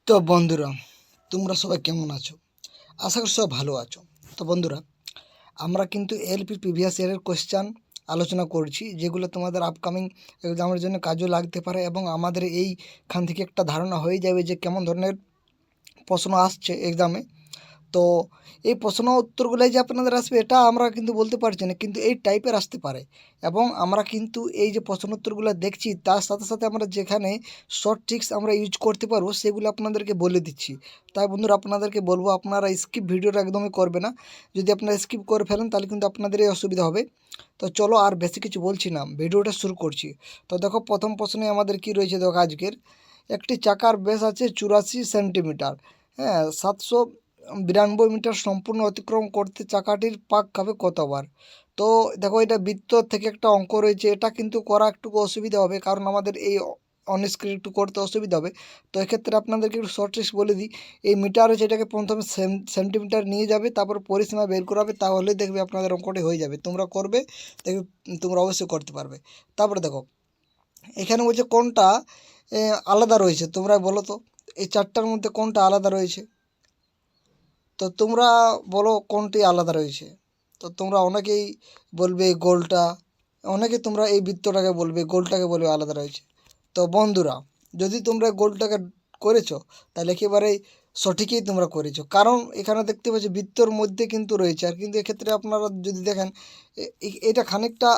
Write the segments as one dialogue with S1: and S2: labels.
S1: তো বন্ধুরা, তোমরা সবাই কেমন আছো? আশা করি সব ভালো আছো। তো বন্ধুরা, আমরা কিন্তু এলপি প্রিভিয়াস ইয়ারের কোয়েশ্চান আলোচনা করছি, যেগুলো তোমাদের আপকামিং এক্সামের জন্য কাজও লাগতে পারে, এবং আমাদের এইখান থেকে একটা ধারণা হয়ে যাবে যে কেমন ধরনের প্রশ্ন আসছে এক্সামে। তো এই প্রশ্ন উত্তরগুলোই যে আপনাদের আসবে এটা আমরা কিন্তু বলতে পারছি না, কিন্তু এই টাইপের আসতে পারে। এবং আমরা কিন্তু এই যে প্রশ্ন উত্তরগুলো দেখছি তার সাথে সাথে আমরা যেখানে শর্ট ট্রিক্স আমরা ইউজ করতে পারবো সেগুলো আপনাদেরকে বলে দিচ্ছি। তাই বন্ধুরা, আপনাদেরকে বলবো আপনারা স্কিপ ভিডিওটা একদমই করবে না। যদি আপনারা স্কিপ করে ফেলেন তাহলে কিন্তু আপনাদেরই অসুবিধা হবে। তো চলো আর বেশি কিছু বলছি না, ভিডিওটা শুরু করছি। তো দেখো, প্রথম প্রশ্নে আমাদের কি রয়েছে দেখো আজকের। একটি চাকার ব্যাস আছে 84 সেন্টিমিটার। হ্যাঁ, 792 মিটার সম্পূর্ণ অতিক্রম করতে চাকাটির পাক খাবে কতবার? তো দেখো, এটা বৃত্ত থেকে একটা অঙ্ক রয়েছে, এটা কিন্তু করা একটু অসুবিধা হবে, কারণ আমাদের এই অন স্ক্রিন একটু করতে অসুবিধা হবে। তো এক্ষেত্রে আপনাদেরকে একটু শর্ট ট্রিক্স বলে দিই। এই মিটার আছে, এটাকে প্রথমে সেন্টিমিটার নিয়ে যাবে, তারপর পরিসীমা বের করাবে, তাহলে দেখবে আপনাদের অঙ্কটি হয়ে যাবে। তোমরা করবে, দেখবে তোমরা অবশ্যই করতে পারবে। তারপরে দেখো, এখানে বলছে কোনটা আলাদা রয়েছে, তোমরা বলো তো এই চারটার মধ্যে কোনটা আলাদা রয়েছে। তো তোমরা বলো কোনটি আলাদা রয়েছে। তো তোমরা অনেকেই বলবে গোলটা, অনেকে তোমরা এই বৃত্তটাকে বলবে, গোলটাকে বলবে আলাদা রয়েছে। তো বন্ধুরা, যদি তোমরা গোলটাকে করেছো তাহলে একেবারেই সঠিকই তোমরা করেছো, কারণ এখানে দেখতে পাচ্ছি বৃত্তর মধ্যে কিন্তু রয়েছে। আর কিন্তু এক্ষেত্রে আপনারা যদি দেখেন এটা খানিকটা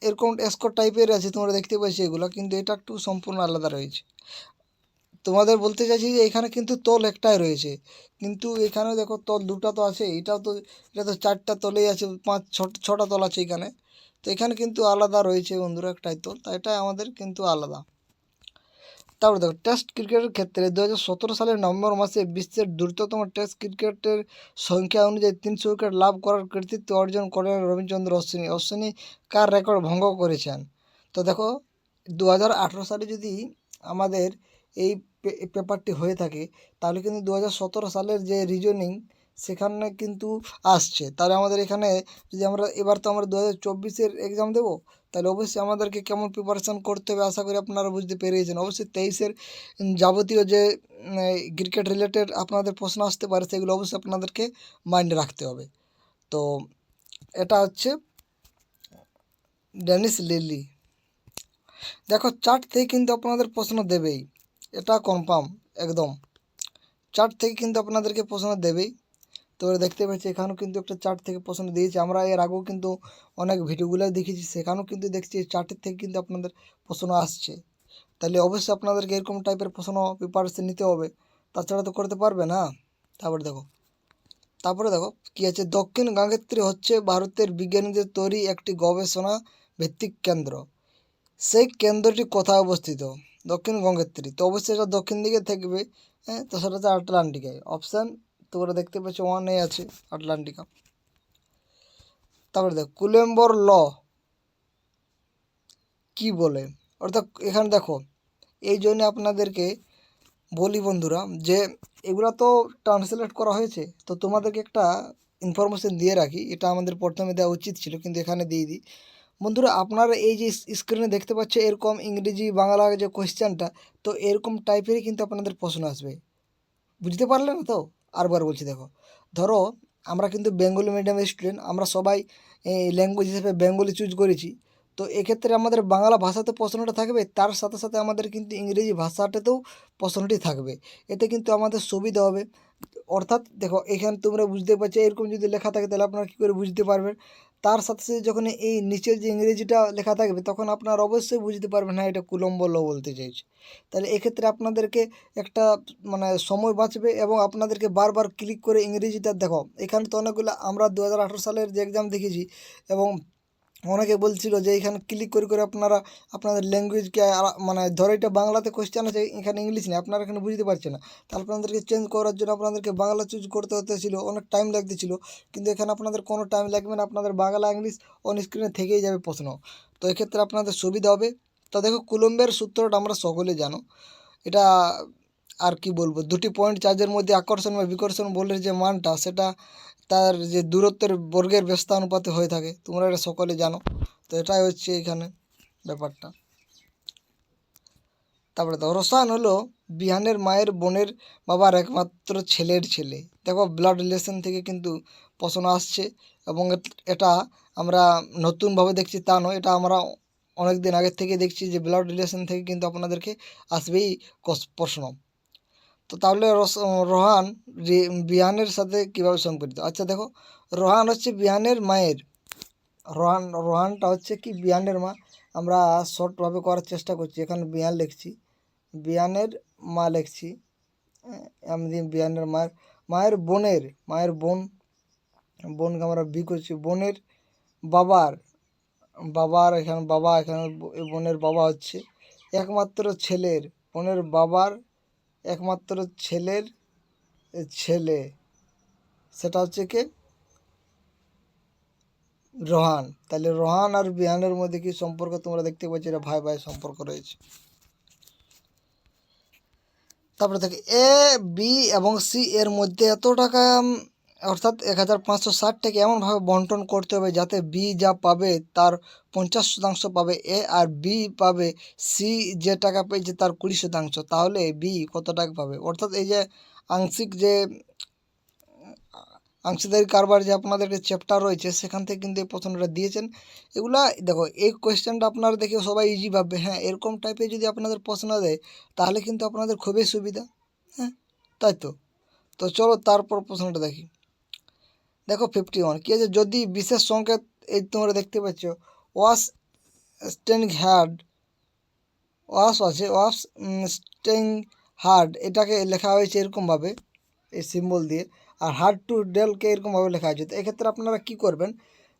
S1: এরকম স্কোয়ার টাইপের আছে, তোমরা দেখতে পাচ্ছি এগুলো, কিন্তু এটা একটু সম্পূর্ণ আলাদা রয়েছে। তোমাদের বলতে চাইছি যে এখানে কিন্তু তল একটাই রয়েছে, কিন্তু এখানে দেখো তল দুটা তো আছে, এটা তো চারটা তলেই আছে, ছটা তল আছে এখানে। তো এখানে কিন্তু আলাদা রয়েছে বন্ধুরা, একটাই তল, তাই এটা আমাদের কিন্তু আলাদা। তারপরে দেখো, টেস্ট ক্রিকেটের ক্ষেত্রে 2017 সালের নভেম্বর মাসে বিশ্বের দ্রুততম টেস্ট ক্রিকেটের সংখ্যা অনুযায়ী 300 উইকেট লাভ করার কৃতিত্ব অর্জন করেন রবিচন্দ্র অশ্বিনী। অশ্বিনী কার রেকর্ড ভঙ্গ করেছেন? তো দেখো, 2018 সালে যদি আমাদের এই পেপারটি হয়ে থাকে, তাহলে কিন্তু 2017 সালের যে রিজনিং সেখানে কিন্তু আসছে। তাহলে আমাদের এখানে যদি আমরা এবার তো আমরা 2024-এর এক্সাম দেবো, তাহলে অবশ্যই আমাদেরকে কেমন প্রিপারেশান করতে হবে আশা করি আপনারা বুঝতে পেরেছেন। অবশ্যই 23-এর যাবতীয় যে ক্রিকেট রিলেটেড আপনাদের প্রশ্ন আসতে পারে সেগুলো অবশ্যই আপনাদেরকে মাইন্ডে রাখতে হবে। তো এটা হচ্ছে ডেনিস লিলি। দেখো, চার্ট থেকে কিন্তু আপনাদের প্রশ্ন দেবেই, এটা কনফার্ম একদম। চার্ট থেকে কিন্তু আপনাদেরকে প্রশ্ন দেবেই। তো দেখতে পাচ্ছি এখানেও কিন্তু একটা চার্ট থেকে প্রশ্ন দিয়েছে। আমরা এর আগেও কিন্তু অনেক ভিডিওগুলো দেখেছি, সেখানেও কিন্তু দেখছি চার্টের থেকে কিন্তু আপনাদের প্রশ্ন আসছে। তাহলে অবশ্যই আপনাদেরকে এরকম টাইপের প্রশ্ন প্রিপারেশন নিতে হবে, তাছাড়া তো করতে পারবে না। তারপরে দেখো কী আছে, দক্ষিণ গাঙ্গেত্রী হচ্ছে ভারতের বিজ্ঞানীদের তৈরি একটি গবেষণা ভিত্তিক কেন্দ্র। সেই কেন্দ্রটি কোথায় অবস্থিত? দক্ষিণ গঙ্গোত্রী, তো অবশ্যই এটা দক্ষিণ দিকে থাকবে। হ্যাঁ, তো সেটা হচ্ছে আটলান্টিকায়। অপশান তোমরা দেখতে পাচ্ছ 1 আছে আটলান্টিকা। তারপরে দেখো, কুলেম্বর ল কি বলে? অর্থাৎ এখানে দেখো, এই জন্য আপনাদেরকে বলি বন্ধুরা যে এগুলো তো ট্রান্সলেট করা হয়েছে, তো তোমাদেরকে একটা ইনফরমেশন দিয়ে রাখি, এটা আমাদের প্রথমে দেওয়া উচিত ছিল কিন্তু এখানে দিয়ে দিই। বন্ধুরা, আপনারা এই যে স্ক্রিনে দেখতে পাচ্ছে এরকম ইংরেজি বাংলা যে কোয়েশ্চেনটা, তো এরকম টাইপেরই কিন্তু আপনাদের প্রশ্ন আসবে। বুঝতে পারলে না তো? আরবার বলছি, দেখো, ধরো আমরা কিন্তু বেঙ্গলি মিডিয়ামের স্টুডেন্ট, আমরা সবাই ল্যাঙ্গুয়েজ হিসেবে বেঙ্গলি চুজ করেছি। তো এক্ষেত্রে আমাদের বাংলা ভাষাতে প্রশ্নটা থাকবে, তার সাথে সাথে আমাদের কিন্তু ইংরেজি ভাষাটাতেও প্রশ্নটি থাকবে। এতে কিন্তু আমাদের সুবিধা হবে। অর্থাৎ দেখো, এখানে তোমরা বুঝতে পারছো এরকম যদি লেখা থাকে তাহলে আপনারা কী করে বুঝতে পারবেন। তার সাথে সাথে যখন এই নিচের যে ইংরেজিটা লেখা থাকবে তখন আপনারা অবশ্যই বুঝতে পারবেন, হ্যাঁ এটা কুলম্ব ল বলতে চাইছে। তাহলে এক্ষেত্রে আপনাদেরকে একটা মানে সময় বাঁচবে, এবং আপনাদেরকে বারবার ক্লিক করে ইংরেজিটা দেখো। এখানে তো অনেকগুলো আমরা 2018 সালের যে এক্সাম দেখেছি, এবং অনেকে বলছিল যে এখানে ক্লিক করে করে আপনারা আপনাদের ল্যাঙ্গুয়েজকে মানে ধরো এটা বাংলাতে কোয়েশ্চেন আছে, এখানে ইংলিশ নেই, আপনারা এখানে বুঝতে পারছেন না, তাহলে আপনাদেরকে চেঞ্জ করার জন্য আপনাদেরকে বাংলা চুজ করতে হতেছিল, অনেক টাইম লাগতেছিল। কিন্তু এখানে আপনাদের কোনো টাইম লাগবে না, আপনাদের বাংলা ইংলিশ অন স্ক্রিনে থেকেই যাবে প্রশ্ন। তো এক্ষেত্রে আপনাদের সুবিধা হবে। তো দেখো, কুলম্বের সূত্রটা আমরা সকলে জানো। এটা আর কি বলবো, দুটি পয়েন্ট চার্জের মধ্যে আকর্ষণ বা বিকর্ষণ বলের যে মানটা, সেটা তার যে দূরত্বের বর্গের ব্যস্তানুপাতে হয়ে থাকে, তোমরা এটা সকলে জানো। তো এটাই হচ্ছে এখানে ব্যাপারটা। তারপরে দেখো রোশান হলো বিহানের মায়ের বোনের বাবার একমাত্র ছেলের ছেলে। দেখো ব্লাড রিলেশন থেকে কিন্তু প্রশ্ন আসছে, এবং এটা আমরা নতুনভাবে দেখছি তা নয়, এটা আমরা অনেক দিন আগের থেকে দেখছি যে ব্লাড রিলেশন থেকে কিন্তু আপনাদেরকে আসবেই প্রশ্ন। তো তাহলে রোহান বিহানের সাথে কীভাবে সম্পর্কিত? আচ্ছা দেখো, রোহান হচ্ছে বিহানের মায়ের, রোহানটা হচ্ছে কি বিহানের মা। আমরা শর্টভাবে করার চেষ্টা করছি, এখানে বিহান লিখছি, বিহানের মা লিখছি, আমি বিহানের মায়ের বোনকে আমরা বি করছি, বোনের এখানে বোনের বাবা হচ্ছে একমাত্র ছেলের, বোনের বাবার একমাত্র ছেলের ছেলে, সেটা হচ্ছে কি রোহান। তাহলে রোহান আর বিহানের মধ্যে কি সম্পর্ক তোমরা দেখতে পাচ্ছ, এটা ভাই ভাই সম্পর্ক রয়েছে। তারপরে দেখো এ বি এবং সি এর মধ্যে এত টাকা অর্থাৎ 1560 টাকা এমনভাবে বন্টন করতে হবে যাতে বি যা পাবে তার 50% পাবে এ, আর বি পাবে সি যে টাকা পেয়েছে তার 20%। তাহলে বি কত টাকা পাবে? অর্থাৎ এই যে অংশীদারি কারবার যে আপনাদেরকে চ্যাপ্টার রয়েছে সেখান থেকে কিন্তু এই প্রশ্নটা দিয়েছেন। এগুলা দেখো, এই কোয়েশ্চেনটা আপনারা দেখে সবাই ইজি ভাববে, হ্যাঁ এরকম টাইপের যদি আপনাদের প্রশ্ন দেয় তাহলে কিন্তু আপনাদের খুবই সুবিধা। হ্যাঁ তাই তো চলো তারপর প্রশ্নটা দেখি। দেখো 51 কী আছে, যদি বিশেষ সংকেত এই তোমরা দেখতে পাচ্ছ ওয়াশ স্টেইং হার্ড, ওয়াশ আছে ওয়াশ স্টেইং হার্ড, এটাকে লেখা হয়েছে এরকমভাবে এই সিম্বল দিয়ে, আর হার্ড টু ডেলকে এরকমভাবে লেখা আছে। তো এক্ষেত্রে আপনারা কী করবেন,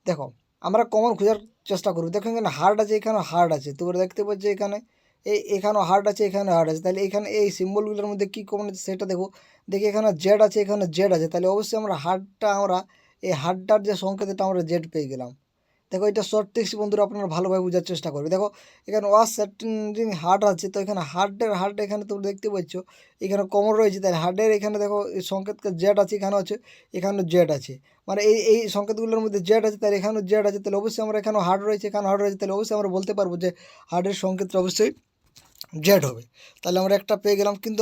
S1: দেখো আমরা কমন খোঁজার চেষ্টা করব। দেখো এখানে হার্ড আছে, এখানেও হার্ড আছে, তোমরা দেখতে পাচ্ছ এখানেও হার্ড আছে, এখানেও হার্ড আছে। তাহলে এখানে এই সিম্বলগুলোর মধ্যে কী কমন আছে সেটা দেখি এখানে জেড আছে, এখানে জেড আছে, তাহলে অবশ্যই আমরা এই হার্ডটার যে সংকেত এটা আমরা জেড পেয়ে গেলাম। দেখো এটা শর্ট ট্রিক্স বন্ধুরা, আপনারা ভালোভাবে বোঝার চেষ্টা করবে। দেখো এখানে ওয়াশ সেটিং হার্ড আছে, তো এখানে হার্ড এখানে তোমরা দেখতে পাচ্ছ এখানে কমন রয়েছে, তাই হার্ডের এখানে দেখো এই সংকেতকে জেড আছে, এখানে আছে, এখানেও জেড আছে, মানে এই সংকেতগুলোর মধ্যে জেড আছে, তাহলে এখানেও জেড আছে, তাহলে অবশ্যই আমরা এখানেও হার্ড রয়েছে, এখানে হার্ড রয়েছে, তাহলে অবশ্যই আমরা বলতে পারবো যে হার্ডের সংকেতটা অবশ্যই জেড হবে। তাহলে আমরা একটা পেয়ে গেলাম, কিন্তু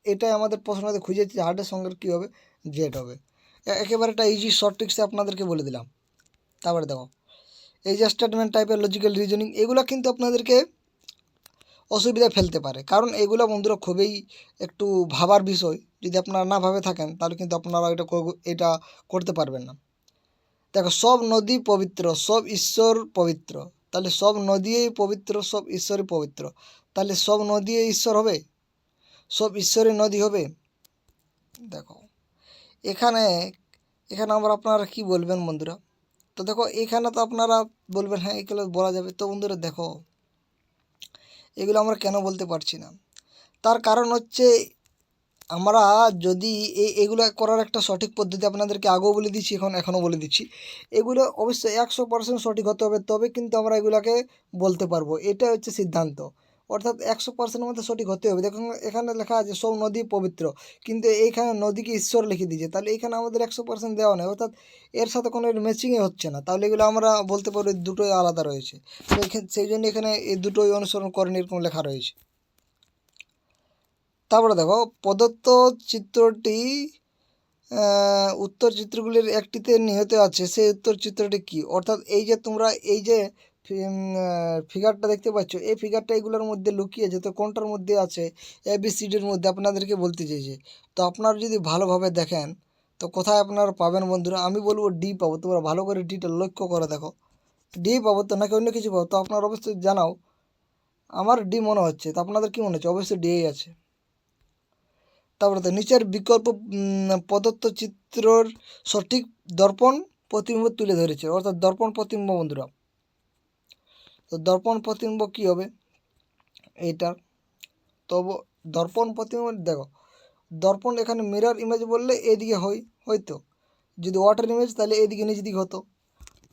S1: এটাই আমাদের প্রশ্নতে খুঁজেছি হার্ডের সংকেত কী হবে, জেড হবে। একেবারে একটা ইজি শর্ট ট্রিক্সে আপনাদেরকে বলে দিলাম। তারপরে দেখো এই যে স্টেটমেন্ট টাইপের লজিক্যাল রিজনিং, এগুলো কিন্তু আপনাদেরকে অসুবিধায় ফেলতে পারে, কারণ এগুলো বন্ধুরা খুবই একটু ভাবার বিষয়। যদি আপনারা না ভাবে থাকেন তাহলে কিন্তু আপনারা এটা করতে পারবেন না। দেখো সব নদী পবিত্র, সব ঈশ্বর পবিত্র, তাহলে সব নদীই পবিত্র, সব ঈশ্বরই পবিত্র, তাহলে সব নদী ঈশ্বর হবে, সব ঈশ্বরের নদী হবে। দেখো এখানে আপনারা কি বলবেন বন্ধুরা? তো দেখো এখানে তো আপনারা বলবেন হ্যাঁ এগুলো বলা যাবে। তো বন্ধুরা দেখো এগুলো আমরা কেন বলতে পারছি না, তার কারণ হচ্ছে আমরা যদি এগুলো করার একটা সঠিক পদ্ধতি আপনাদেরকে আগেও বলে দিচ্ছি, এখনও বলে দিচ্ছি, এগুলো অবশ্যই 100% সঠিক হতে হবে, তবে কিন্তু আমরা এগুলোকে বলতে পারবো, এটা হচ্ছে সিদ্ধান্ত। অর্থাৎ 100% মধ্যে সঠিক হতে হবে। দেখুন এখানে লেখা আছে সব নদী পবিত্র, কিন্তু এইখানে নদীকে ঈশ্বর লিখে দিয়েছে, তাহলে এইখানে আমাদের 100% দেওয়া নেই, অর্থাৎ এর সাথে কোনো ম্যাচিংই হচ্ছে না, তাহলে এগুলো আমরা বলতে পারবো দুটোই আলাদা রয়েছে। তো সেই জন্য এখানে এই দুটোই অনুসরণ করেন এরকম লেখা রয়েছে। তারপরে দেখো প্রদত্ত চিত্রটি উত্তর চিত্রগুলির একটিতে নিহিত আছে, সেই উত্তর চিত্রটি কি? অর্থাৎ এই যে তোমরা এই যে ফিগারটা দেখতে পাচ্ছ, এই ফিগারটা এগুলোর মধ্যে লুকিয়ে আছে, তো কোনটার মধ্যে আছে? ABCDর মধ্যে আপনাদেরকে বলতে চেয়েছে। তো আপনারা যদি ভালোভাবে দেখেন তো কোথায় আপনারা পাবেন বন্ধুরা? আমি বলবো ডি পাবো, তোমরা ভালো করে ডিটা লক্ষ্য করে দেখো, ডি পাবো তো নাকি অন্য কিছু পাবো? তো আপনারা অবশ্যই জানাও, আমার ডি মনে হচ্ছে, তো আপনাদের কী মনে হচ্ছে? অবশ্যই ডি আছে। তারপরে তো নিচের বিকল্প প্রদত্ত চিত্রর সঠিক দর্পণ প্রতিবিম্ব তুলে ধরেছে, অর্থাৎ দর্পণ প্রতিবিম্ব বন্ধুরা। তো দর্পণ প্রতিবিম্ব কী হবে এইটার? তো দর্পণ প্রতিবিম্ব দেখো, দর্পণ এখানে মিরর ইমেজ বললে এদিকে হয়তো, যদি ওয়াটার ইমেজ তাহলে এদিকে নিচ দিকে হতো।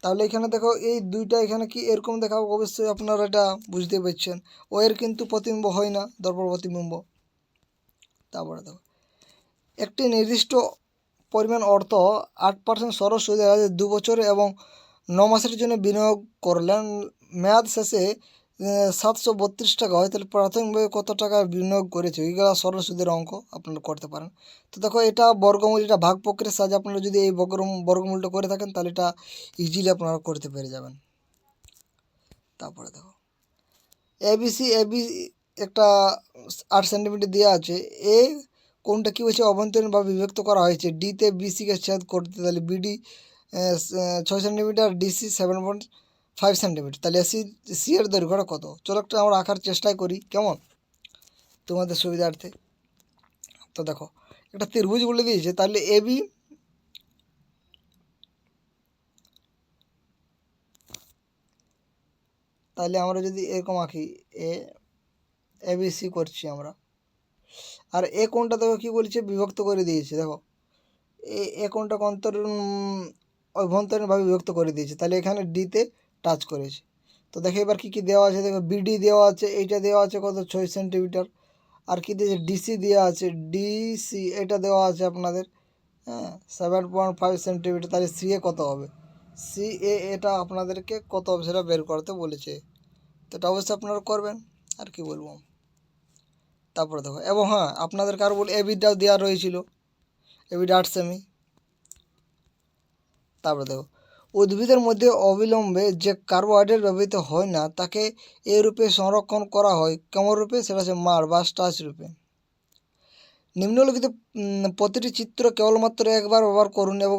S1: তাহলে এখানে দেখো এই দুইটা এখানে কি এরকম দেখাবো, অবশ্যই আপনারা এটা বুঝতে পারছেন। ও এর কিন্তু প্রতিবিম্ব হয় না, দর্পণ প্রতিবিম্ব। তারপরে দেখো একটি নির্দিষ্ট পরিমাণ অর্থ 8% সরল সুদে 2 বছর এবং 9 মাসের জন্য বিনিয়োগ করলেন, মেয়াদ শেষে 732 টাকা হয়, তাহলে প্রাথমিকভাবে কত টাকা বিনিয়োগ করেছে, এইগুলো সরল সুদের অঙ্ক আপনারা করতে পারেন। তো দেখো এটা বর্গমূল, এটা ভাগ প্রক্রিয়ার সাহায্যে আপনারা যদি এই বর্গমূলটা করে থাকেন তাহলে এটা ইজিলি আপনারা করতে পেরে যাবেন। তারপরে দেখো এবি একটা 8 সেন্টিমিটার দেওয়া আছে, এ কোনটা কী হয়েছে অভ্যন্তরীণভাবে বিভক্ত করা হয়েছে, ডিতে বিসিকে ছেদ করতে, তাহলে বিডি 6 সেন্টিমিটার, ডিসি 7.5 সেন্টিমিটার, তাহলে সি এর দৈর্ঘ্যটা কত? চলো একটা আমরা আঁকার চেষ্টাই করি, কেমন তোমাদের সুবিধার্থে। তো দেখো একটা ত্রিভুজ বলে দিয়েছে, তাহলে এবি তাহলে আমরা যদি এরকম আঁকি, এবিসি করছি আমরা, আর এ কোনটা দেখো কী বলছে বিভক্ত করে দিয়েছে, দেখো এ কোনটা অভ্যন্তরীণভাবে বিভক্ত করে দিয়েছে, তাহলে এখানে ডিতে টাচ করেছে। তো দেখো এবার কী কী দেওয়া আছে, দেখো বিডি দেওয়া আছে, এইটা দেওয়া আছে কত 6 সেন্টিমিটার, আর কি দিয়েছে ডিসি দেওয়া আছে, ডিসি এটা দেওয়া আছে আপনাদের 7.5 সেন্টিমিটার, তাহলে সি এ কত হবে, সি এ এটা আপনাদেরকে কত হবে সেটা বের করতে বলেছে। তো এটা অবশ্যই আপনারা করবেন, আর কি বলবো। তারপরে দেখো এবং হ্যাঁ আপনাদেরকে আরও বলি এবিটাও দেওয়া রয়েছিল, এবিটা 8 সেমি। তারপরে দেখো উদ্ভিদের মধ্যে অবিলম্বে যে কার্বোহাইড্রেট ব্যবহৃত হয় না তাকে এ রূপে সংরক্ষণ করা হয়, কেমন রূপে, সেটা হচ্ছে মাড় বা স্টার্চ রূপে। নিম্নলিখিত প্রতিটি চিত্র কেবলমাত্র একবার ব্যবহার করুন এবং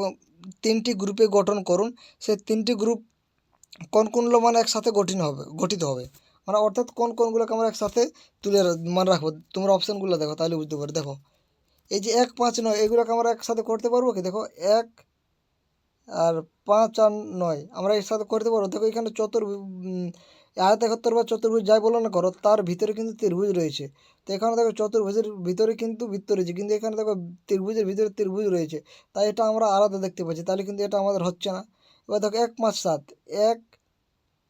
S1: 3টি গ্রুপে গঠন করুন। সেই 3টি গ্রুপ কোনগুলো মানে একসাথে গঠিত হবে, মানে অর্থাৎ কোনগুলোকে আমরা একসাথে তুলে মানে রাখবো। তোমরা অপশানগুলো দেখো তাহলে বুঝতে পারো। দেখো এই যে 1, 5, 9 এগুলোকে আমরা একসাথে করতে পারবো কি, দেখো 1 আর 5 আর 9 আমরা এর সাথে করতে পারবো। দেখো এখানে আয়তাক্ষর বা চতুর্ভুজ যাই বলো না করো, তার ভিতরে কিন্তু ত্রিভুজ রয়েছে। তো এখানে দেখো চতুর্ভুজের ভিতরে কিন্তু বৃত্ত রয়েছে, কিন্তু এখানে দেখো ত্রিভুজের ভিতরে ত্রিভুজ রয়েছে, তাই এটা আমরা আলাদা দেখতে পাচ্ছি, তাহলে কিন্তু এটা আমাদের হচ্ছে না। এবার দেখো 1, 5, 7 1,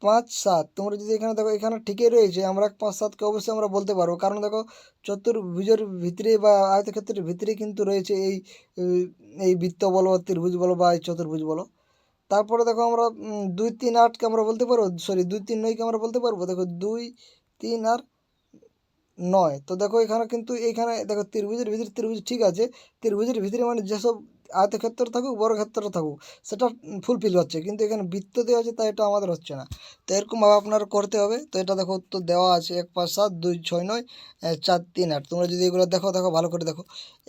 S1: 5, 7 তোমরা যদি এখানে দেখো এখানে ঠিকই রয়েছে, আমরা 1, 5, 7কে অবশ্যই আমরা বলতে পারবো, কারণ দেখো চতুর্ভুজের ভিতরে বা আয়তক্ষেত্রের ভিতরে কিন্তু রয়েছে এই বৃত্ত বলো, ত্রিভুজ বলো বা এই চতুর্ভুজ বলো। তারপরে দেখো আমরা 2, 3, 8কে আমরা বলতে পারবো, সরি 2, 3, 9কে আমরা বলতে পারবো। দেখো 2, 3 আর 9, তো দেখো এখানে কিন্তু এইখানে দেখো ত্রিভুজের ভিতরে ত্রিভুজ ঠিক আছে, ত্রিভুজের ভিতরে মানে যেসব আয়তক্ষেত্র থাকুক বর্গক্ষেত্র থাকুক সেটা ফুলফিল হচ্ছে, কিন্তু এখানে বৃত্ত দেওয়া আছে তাই এটা আমাদের হচ্ছে না। তো এরকমভাবে আপনার করতে হবে। তো এটা দেখো উত্তর দেওয়া আছে 1, 5, 7 2, 6, 9 4, 3, 8। তোমরা যদি এগুলো দেখো ভালো করে দেখো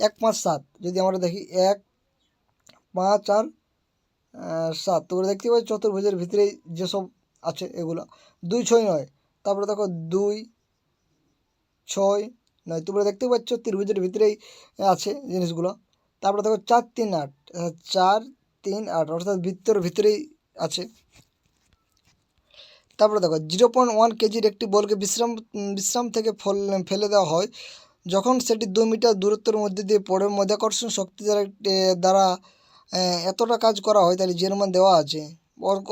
S1: 1, 5, 7 যদি আমরা দেখি 1, 5 আর 7, তোমরা দেখতে পাচ্ছ চতুর্ভুজের ভিতরেই যেসব আছে এগুলো 2, 6, 9। তারপরে দেখো 2, 6, 9 তোমরা দেখতে পাচ্ছ ত্রিভুজের ভিতরেই আছে জিনিসগুলো। তারপরে দেখো 4, 3, 8 4, 3, 8 অর্থাৎ বৃত্তের ভিতরেই আছে। তারপরে দেখো 0.1 কেজির একটি বলকে বিশ্রাম থেকে ফেলে দেওয়া হয়, যখন সেটি 2 মিটার দূরত্বের মধ্যে দিয়ে পড়ে মাধ্যাকর্ষণ শক্তি দ্বারা এতটা কাজ করা হয়, তাহলে যে মান দেওয়া আছে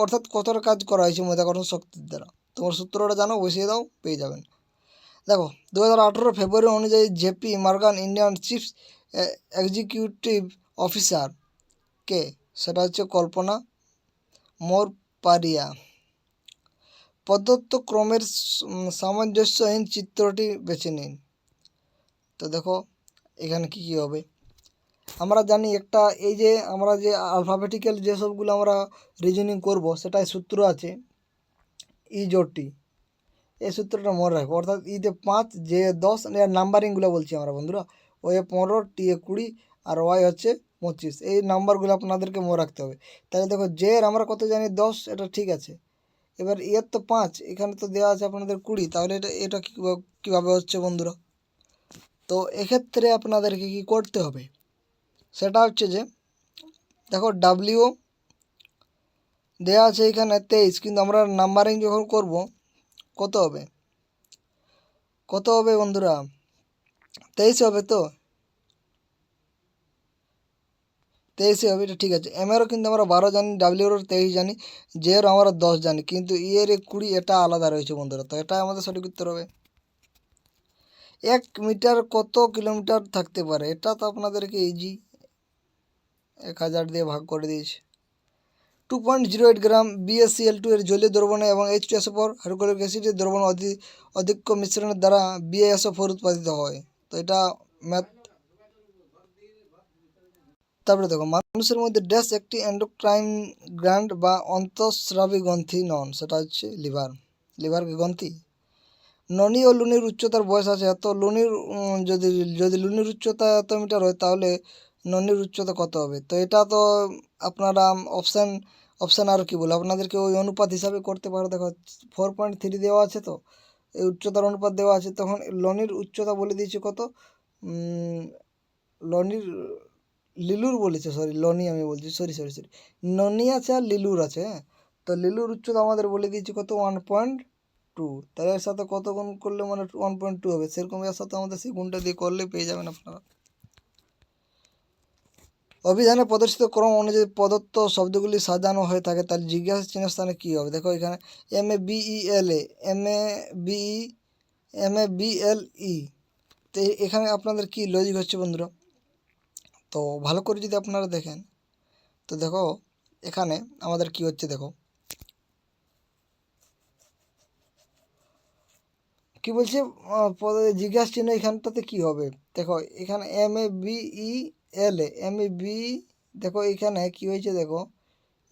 S1: অর্থাৎ কতটা কাজ করা হয়েছে মাধ্যাকর্ষণ শক্তির দ্বারা। তোমার সূত্রটা জানো, বসিয়ে দাও, পেয়ে যাবেন। দেখো 2018 ফেব্রুয়ারি অনুযায়ী JP Morgan Indian chief executive officer কে, সেটা হচ্ছে কল্পনা মোরপারিয়া। প্রদত্ত ক্রমের সামঞ্জস্যহীন চিত্রটি বেছে নিন। তো দেখো এখানে কি কি হবে, আমরা জানি একটা এই যে আমরা যে আলফাবেটিক্যাল যেসবগুলো আমরা রিজনিং করব সেটাই সূত্র আছে ই জোট টি, এই সূত্রটা মনে রাখবো। অর্থাৎ ইতে 5, যে 10, এর নাম্বারিংগুলো বলছি আমরা বন্ধুরা, ও এ 15, টি এ 20 আর ওয়াই হচ্ছে 25, এই নাম্বারগুলো আপনাদেরকে মনে রাখতে হবে। তাহলে দেখো জে এর আমরা কত জানি 10, এটা ঠিক আছে। এবার এর তো 5, এখানে তো দেওয়া আছে আপনাদের 20, তাহলে এটা কীভাবে হচ্ছে বন্ধুরা। তো এক্ষেত্রে আপনাদেরকে কি করতে হবে সেটা হচ্ছে যে দেখো ডাব্লিউ দেওয়া আছে এখানে 23, কিন্তু আমরা নাম্বারিং যখন করব কত হবে বন্ধুরা, 23 হবে। তো 23 হবে, এটা ঠিক আছে। এমেরও কিন্তু আমরা 12 জানি, ডাব্লিউরও 23 জানি, জেরও আমরা 10 জানি, কিন্তু ইয়ের 20 এটা আলাদা রয়েছে বন্ধুরা। তো এটা আমাদের সঠিক উত্তর হবে। 1 মিটার কত কিলোমিটার থাকতে পারে, এটা তো আপনাদেরকে ইজি 1000 দিয়ে ভাগ করে দিয়েছে। 2.08 গ্রাম BaCl2 এর জলীয় দ্রবণে এবং H2SO4 হাইড্রোক্লোরিক অ্যাসিডের দ্রবণ অধিক মিশ্রণের দ্বারা BaSO4 উৎপাদিত হয়। তো এটা ম্যাথ। তারপরে দেখো, মানুষের মধ্যে ড্যাশ একটি এন্ডোক্রাইন গ্ল্যান্ড বা অন্তঃস্রাবী গ্রন্থি নন, সেটা হচ্ছে লিভার গ্রন্থি। ননি ও লুনির উচ্চতার বয়স আছে এত। লুনির যদি লুনির উচ্চতা এত মিটার হয় তাহলে ননির উচ্চতা কত হবে? তো এটা তো আপনারা অপশান আর কি বলে আপনাদেরকে ওই অনুপাত হিসাবে করতে পারো। দেখো 4.3 দেওয়া আছে, তো এই উচ্চতার অনুপাত দেওয়া আছে, তখন লনির উচ্চতা বলে দিয়েছে কত। লনির লিলুর বলেছে, সরি লনি আমি বলছি, সরি ননি আছে আর লিলুর আছে। হ্যাঁ, তো লিলুর উচ্চতা আমাদের বলে দিয়েছে কত, 1.2। তাহলে এর সাথে কত গুণ করলে মানে 1.2 হবে, সেরকম এর সাথে আমাদের সেই গুণটা দিয়ে করলে পেয়ে যাবেন আপনারা। অভিধানে প্রদর্শিত ক্রম অনুযায়ী প্রদত্ত শব্দগুলি সাজানো হয়ে থাকে, তাহলে জিজ্ঞাসা চিহ্নের স্থানে কী হবে? দেখো এখানে MABELA MABLE। তো এখানে আপনাদের কি লজিক হচ্ছে বন্ধুরা? তো ভালো করে যদি আপনারা দেখেন, তো দেখো এখানে আমাদের কি হচ্ছে, দেখো কি বলছে, জিজ্ঞাসা চিহ্ন এখানটাতে কি হবে। দেখো এখানে MABELA দেখো এখানে কি হয়েছে, দেখো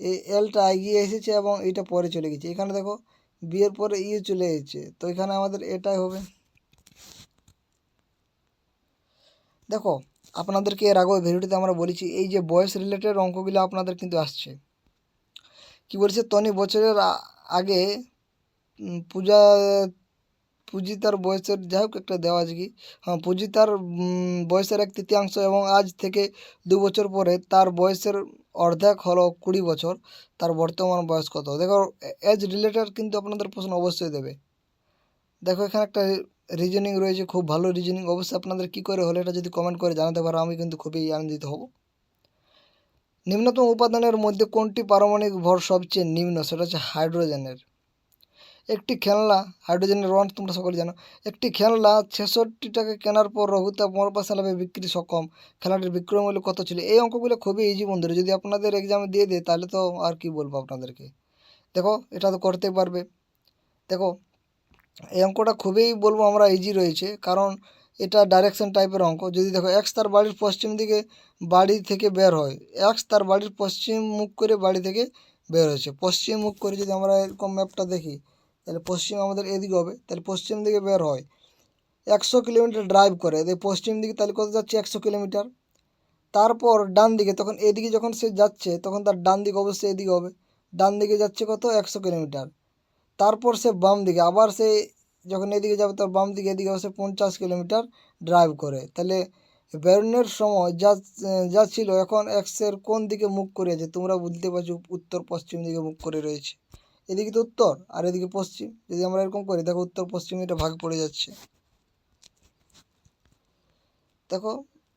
S1: এই এলটা এগিয়ে এসেছে এবং এইটা পরে চলে গেছে। এখানে দেখো বি এর পরে ই চলে এসেছে, তো এখানে আমাদের এটাই হবে। দেখো আপনাদেরকে এর আগে ভিডিওটিতে আমরা বলেছি এই যে বয়স রিলেটেড অঙ্কগুলো আপনাদের কিন্তু আসছে। কি বলছে, তনি বছরের আগে পূজিতার বয়সের, যাই হোক একটা দেওয়া আছে কি, হ্যাঁ পূজিতার বয়সের 1/3 এবং আজ থেকে 2 বছর পরে তার বয়সের অর্ধেক হলো 20 বছর, তার বর্তমান বয়স কত? দেখো এজ রিলেটেড কিন্তু আপনাদের প্রশ্ন অবশ্যই দেবে। দেখো এখানে একটা রিজনিং রয়েছে, খুব ভালো রিজনিং। অবশ্যই আপনাদের কী করে হলো এটা যদি কমেন্ট করে জানাতে পারো, আমি কিন্তু খুবই আনন্দিত হব। নিম্নতম উপাদানের মধ্যে কোনটি পারমাণবিক ভর সবচেয়ে নিম্ন? সেটা হচ্ছে হাইড্রোজেনের। একটি খেলনা, হাইড্রোজেনের ওয়ান তোমরা সকলে জানো। একটি খেলনা 66 টাকা কেনার পর রঘুতা 15% লাভে বিক্রি সক্ষম, খেলাটির বিক্রয় মূল্য কত ছিল? এই অঙ্কগুলো খুবই ইজি বন্ধুরা, যদি আপনাদের এক্সামে দিয়ে দেয় তাহলে তো আর কি বলবো আপনাদেরকে। দেখো এটা তো করতে পারবে। দেখো এই অঙ্কটা খুবই বলবো আমরা ইজি রয়েছে, কারণ এটা ডাইরেকশন টাইপের অঙ্ক। যদি দেখো এক্স তার বাড়ির পশ্চিম দিকে বাড়ি থেকে বের হয়, এক্স তার বাড়ির পশ্চিম মুখ করে বাড়ি থেকে বের হয়েছে, পশ্চিম মুখ করে যদি আমরা এরকম ম্যাপটা দেখি তাহলে পশ্চিম আমাদের এদিকে হবে, তাহলে পশ্চিম দিকে বের হয় 100 কিলোমিটার ড্রাইভ করে, পশ্চিম দিকে তাহলে কত যাচ্ছে 100 কিলোমিটার। তারপর ডান দিকে, তখন এদিকে যখন সে যাচ্ছে তখন তার ডান দিকে অবশ্যই এদিকে হবে, ডান দিকে যাচ্ছে কত 100 কিলোমিটার। তারপর সে বাম দিকে আবার সে যখন এদিকে যাবে তার বাম দিকে এদিকে সে 50 কিলোমিটার ড্রাইভ করে। তাহলে বেরোনোর সময় যা ছিল, এখন এক্সের কোন দিকে মুখ করে আছে তোমরা বুঝতে পারছো, উত্তর পশ্চিম দিকে মুখ করে রয়েছে। এদিকে তো উত্তর আর এদিকে পশ্চিম, যদি আমরা এরকম করি দেখো উত্তর পশ্চিম এটা ভাগ পড়ে যাচ্ছে। দেখো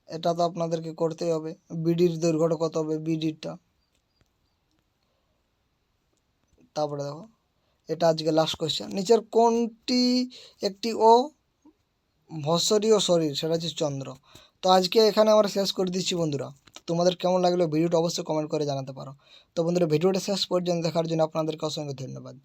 S1: এটা তো আপনাদেরকে করতেই হবে। বিডির দৈর্ঘ্যটা কত হবে, বিডিরটা। তারপরে দেখো এটা আজকে লাস্ট কোয়েশ্চেন, নিচের কোনটি একটি ভস্বরীয় শরীর? সেটা হচ্ছে চন্দ্র। তো আজকে এখানে আমরা শেষ করে দিচ্ছি বন্ধুরা। তো তোমাদের কেমন লাগলো ভিডিওটা অবশ্যই কমেন্ট করে জানাতে পারো। তো বন্ধুরা ভিডিওটা শেষ পর্যন্ত দেখার জন্য আপনাদেরকে অসংখ্য ধন্যবাদ।